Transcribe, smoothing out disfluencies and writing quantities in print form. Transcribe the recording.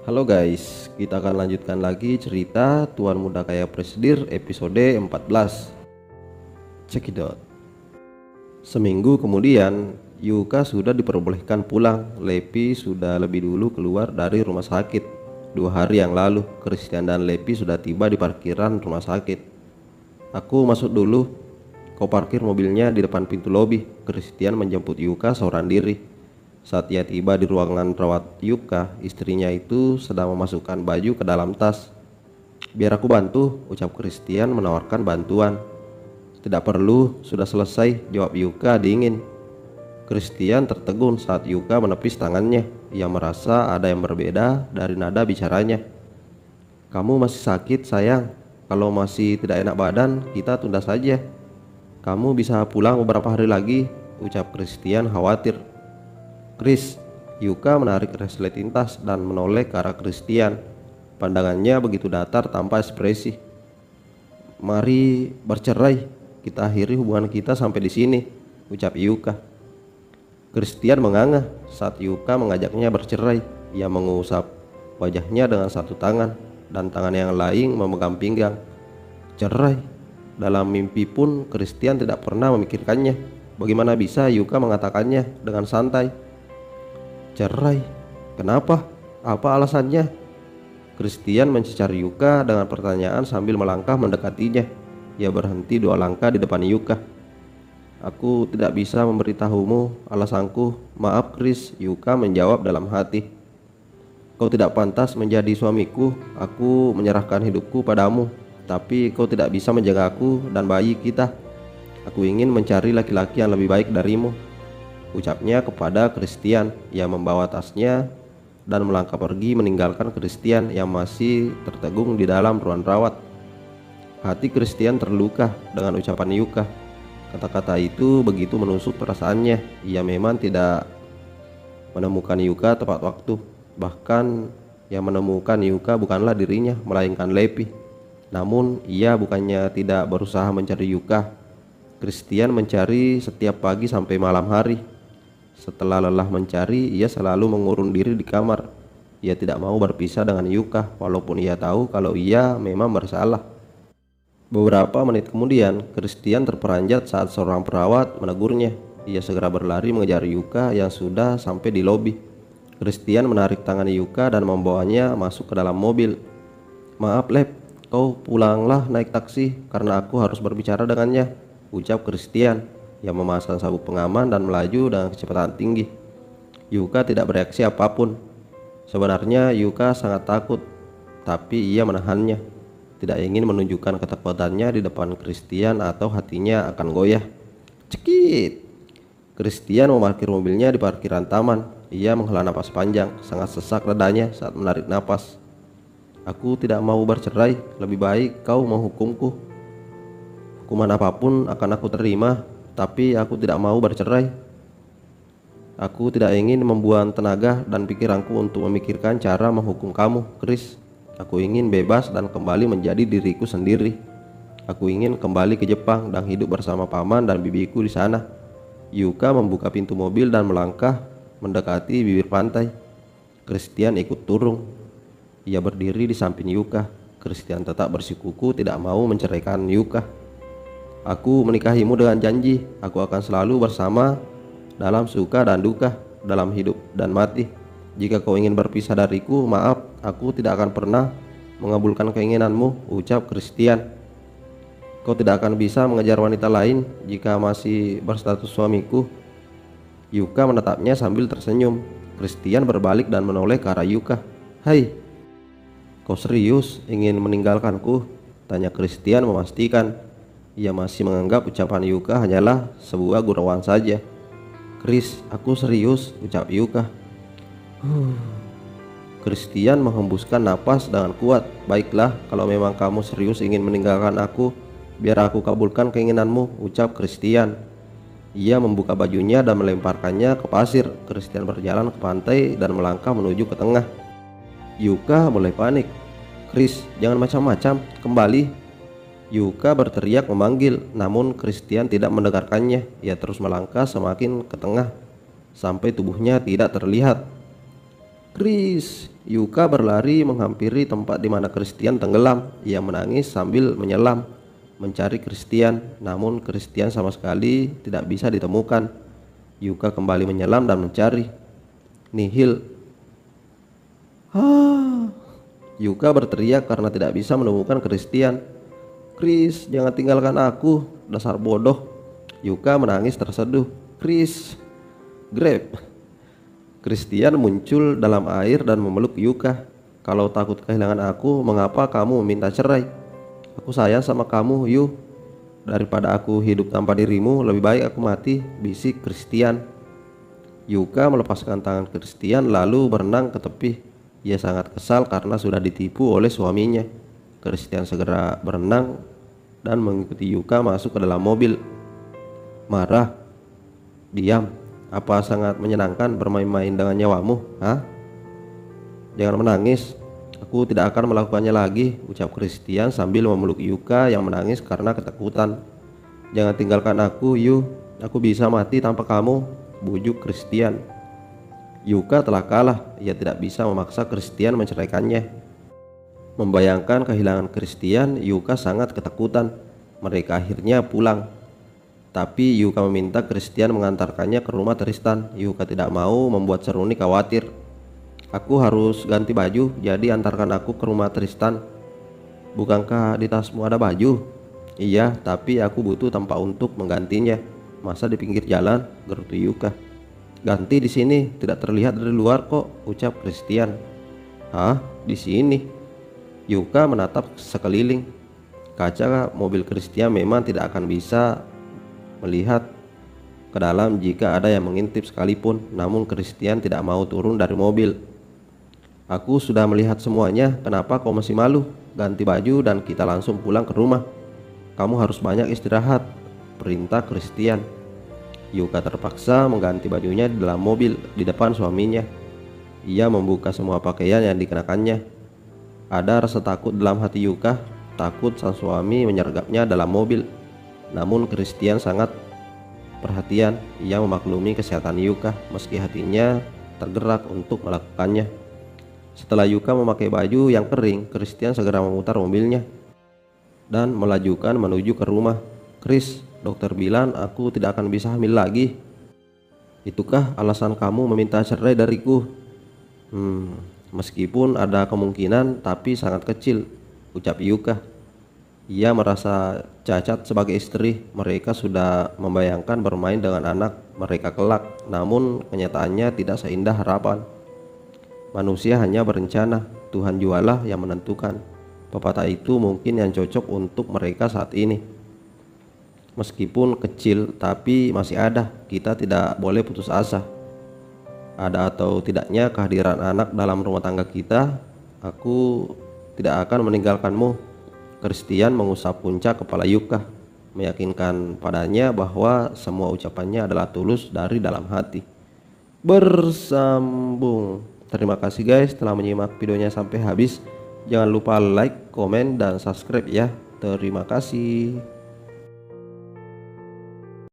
Halo guys, kita akan lanjutkan lagi cerita Tuan Muda Kaya Presidir episode 14. Check it out. Seminggu kemudian, Yuka sudah diperbolehkan pulang. Lepi sudah lebih dulu keluar dari rumah sakit. 2 hari yang lalu, Christian dan Lepi sudah tiba di parkiran rumah sakit. Aku masuk dulu. Kau parkir mobilnya di depan pintu lobi. Christian menjemput Yuka seorang diri. Saat ia tiba di ruangan rawat Yuka, istrinya itu sedang memasukkan baju ke dalam tas. "Biar aku bantu," ucap Christian menawarkan bantuan. "Tidak perlu, sudah selesai," jawab Yuka dingin. Christian tertegun saat Yuka menepis tangannya. Ia merasa ada yang berbeda dari nada bicaranya. "Kamu masih sakit sayang. Kalau masih tidak enak badan, kita tunda saja. Kamu bisa pulang beberapa hari lagi," ucap Christian khawatir. "Chris," Yuka menarik resleting tas dan menoleh ke arah Christian. Pandangannya begitu datar tanpa ekspresi. "Mari bercerai, kita akhiri hubungan kita sampai di sini," ucap Yuka. Christian menganga saat Yuka mengajaknya bercerai. Ia mengusap wajahnya dengan satu tangan dan tangan yang lain memegang pinggang. Cerai? Dalam mimpi pun Christian tidak pernah memikirkannya. Bagaimana bisa Yuka mengatakannya dengan santai? "Cerai? Kenapa? Apa alasannya?" Christian mencecar Yuka dengan pertanyaan sambil melangkah mendekatinya. Ia berhenti 2 langkah di depan Yuka. "Aku tidak bisa memberitahumu alasanku. Maaf Chris," Yuka menjawab dalam hati. "Kau tidak pantas menjadi suamiku. Aku menyerahkan hidupku padamu, tapi kau tidak bisa menjagaku dan bayi kita. Aku ingin mencari laki-laki yang lebih baik darimu," ucapnya kepada Christian. Ia membawa tasnya dan melangkah pergi meninggalkan Christian yang masih tertegun di dalam ruang rawat. Hati Christian terluka dengan ucapan Yuka. Kata-kata itu begitu menusuk perasaannya. Ia memang tidak menemukan Yuka tepat waktu. Bahkan yang menemukan Yuka bukanlah dirinya, melainkan Lepi. Namun ia bukannya tidak berusaha mencari Yuka. Christian mencari setiap pagi sampai malam hari. Setelah lelah mencari, ia selalu mengurung diri di kamar. Ia tidak mau berpisah dengan Yuka, walaupun ia tahu kalau ia memang bersalah. Beberapa menit kemudian, Christian terperanjat saat seorang perawat menegurnya. Ia segera berlari mengejar Yuka yang sudah sampai di lobi. Christian menarik tangan Yuka dan membawanya masuk ke dalam mobil. "Maaf Lep, kau pulanglah naik taksi karena aku harus berbicara dengannya," ucap Christian. Ia memasang sabuk pengaman dan melaju dengan kecepatan tinggi. Yuka tidak bereaksi apapun. Sebenarnya Yuka sangat takut, tapi ia menahannya. Tidak ingin menunjukkan ketakutannya di depan Christian atau hatinya akan goyah. Cekit! Christian memarkir mobilnya di parkiran taman. Ia menghela napas panjang, sangat sesak dadanya saat menarik napas. "Aku tidak mau bercerai, lebih baik kau menghukumku. Hukuman apapun akan aku terima, tapi aku tidak mau bercerai. Aku tidak ingin membuang tenaga dan pikiranku untuk memikirkan cara menghukum kamu, Chris. Aku ingin bebas dan kembali menjadi diriku sendiri. Aku ingin kembali ke Jepang dan hidup bersama paman dan bibiku di sana." Yuka membuka pintu mobil dan melangkah mendekati bibir pantai. Christian ikut turun. Ia berdiri di samping Yuka. Christian tetap bersikukuh tidak mau menceraikan Yuka. "Aku menikahimu dengan janji, aku akan selalu bersama dalam suka dan duka, dalam hidup dan mati. Jika kau ingin berpisah dariku, maaf, aku tidak akan pernah mengabulkan keinginanmu," ucap Christian. "Kau tidak akan bisa mengejar wanita lain jika masih berstatus suamiku." Yuka menatapnya sambil tersenyum. Christian berbalik dan menoleh ke arah Yuka. "Hai, kau serius ingin meninggalkanku?" tanya Christian memastikan. Ia masih menganggap ucapan Yuka hanyalah sebuah gurauan saja. "Chris, aku serius," ucap Yuka. Christian menghembuskan napas dengan kuat. "Baiklah, kalau memang kamu serius ingin meninggalkan aku, biar aku kabulkan keinginanmu," ucap Christian. Ia membuka bajunya dan melemparkannya ke pasir. Christian berjalan ke pantai dan melangkah menuju ke tengah. Yuka mulai panik. "Chris, jangan macam-macam, kembali!" Yuka berteriak memanggil, namun Christian tidak mendengarkannya. Ia terus melangkah semakin ke tengah sampai tubuhnya tidak terlihat. Chris! Yuka berlari menghampiri tempat di mana Christian tenggelam. Ia menangis sambil menyelam mencari Christian, namun Christian sama sekali tidak bisa ditemukan. Yuka kembali menyelam dan mencari. Nihil. Yuka berteriak karena tidak bisa menemukan Christian. Chris, jangan tinggalkan aku, dasar bodoh. Yuka menangis terseduh. Chris, grab. Christian muncul dalam air dan memeluk Yuka. Kalau takut kehilangan aku, mengapa kamu meminta cerai? Aku sayang sama kamu, Yu. Daripada aku hidup tanpa dirimu, lebih baik aku mati, bisik Christian. Yuka melepaskan tangan Christian lalu berenang ke tepi. Ia sangat kesal karena sudah ditipu oleh suaminya. Christian segera berenang dan mengikuti Yuka masuk ke dalam mobil. Marah. Diam. Apa sangat menyenangkan bermain-main dengan nyawamu? Jangan menangis. Aku tidak akan melakukannya lagi, ucap Christian sambil memeluk Yuka yang menangis karena ketakutan. Jangan tinggalkan aku, Yu. Aku bisa mati tanpa kamu, bujuk Christian. Yuka telah kalah. Ia tidak bisa memaksa Christian menceraikannya. Membayangkan kehilangan Christian, Yuka sangat ketakutan. Mereka akhirnya pulang. Tapi Yuka meminta Christian mengantarkannya ke rumah Tristan. Yuka tidak mau membuat Seruni khawatir. Aku harus ganti baju, jadi antarkan aku ke rumah Tristan. Bukankah di tasmu ada baju? Iya, tapi aku butuh tempat untuk menggantinya. Masa di pinggir jalan? Gerutu Yuka. Ganti di sini, tidak terlihat dari luar kok, ucap Christian. Di sini? Yuka menatap sekeliling. Kaca mobil Christian memang tidak akan bisa melihat ke dalam jika ada yang mengintip sekalipun. Namun Christian tidak mau turun dari mobil. Aku sudah melihat semuanya, kenapa kau masih malu? Ganti baju dan kita langsung pulang ke rumah. Kamu harus banyak istirahat, perintah Christian. Yuka terpaksa mengganti bajunya di dalam mobil di depan suaminya. Ia membuka semua pakaian yang dikenakannya. Ada rasa takut dalam hati Yuka, takut sang suami menyergapnya dalam mobil. Namun Christian sangat perhatian. Ia memaklumi kesehatan Yuka meski hatinya tergerak untuk melakukannya. Setelah Yuka memakai baju yang kering, Christian segera memutar mobilnya dan melajukan menuju ke rumah. Chris, dokter bilang aku tidak akan bisa hamil lagi. Itukah alasan kamu meminta cerai dariku? Meskipun ada kemungkinan, tapi sangat kecil, ucap Yuka. Ia merasa cacat sebagai istri. Mereka sudah membayangkan bermain dengan anak mereka kelak, namun kenyataannya tidak seindah harapan. Manusia hanya berencana, Tuhan jualah yang menentukan. Pepatah itu mungkin yang cocok untuk mereka saat ini. Meskipun kecil, tapi masih ada. Kita tidak boleh putus asa. Ada atau tidaknya kehadiran anak dalam rumah tangga kita, aku tidak akan meninggalkanmu. Christian mengusap puncak kepala Yuka, meyakinkan padanya bahwa semua ucapannya adalah tulus dari dalam hati. Bersambung. Terima kasih guys telah menyimak videonya sampai habis. Jangan lupa like, komen, dan subscribe ya. Terima kasih.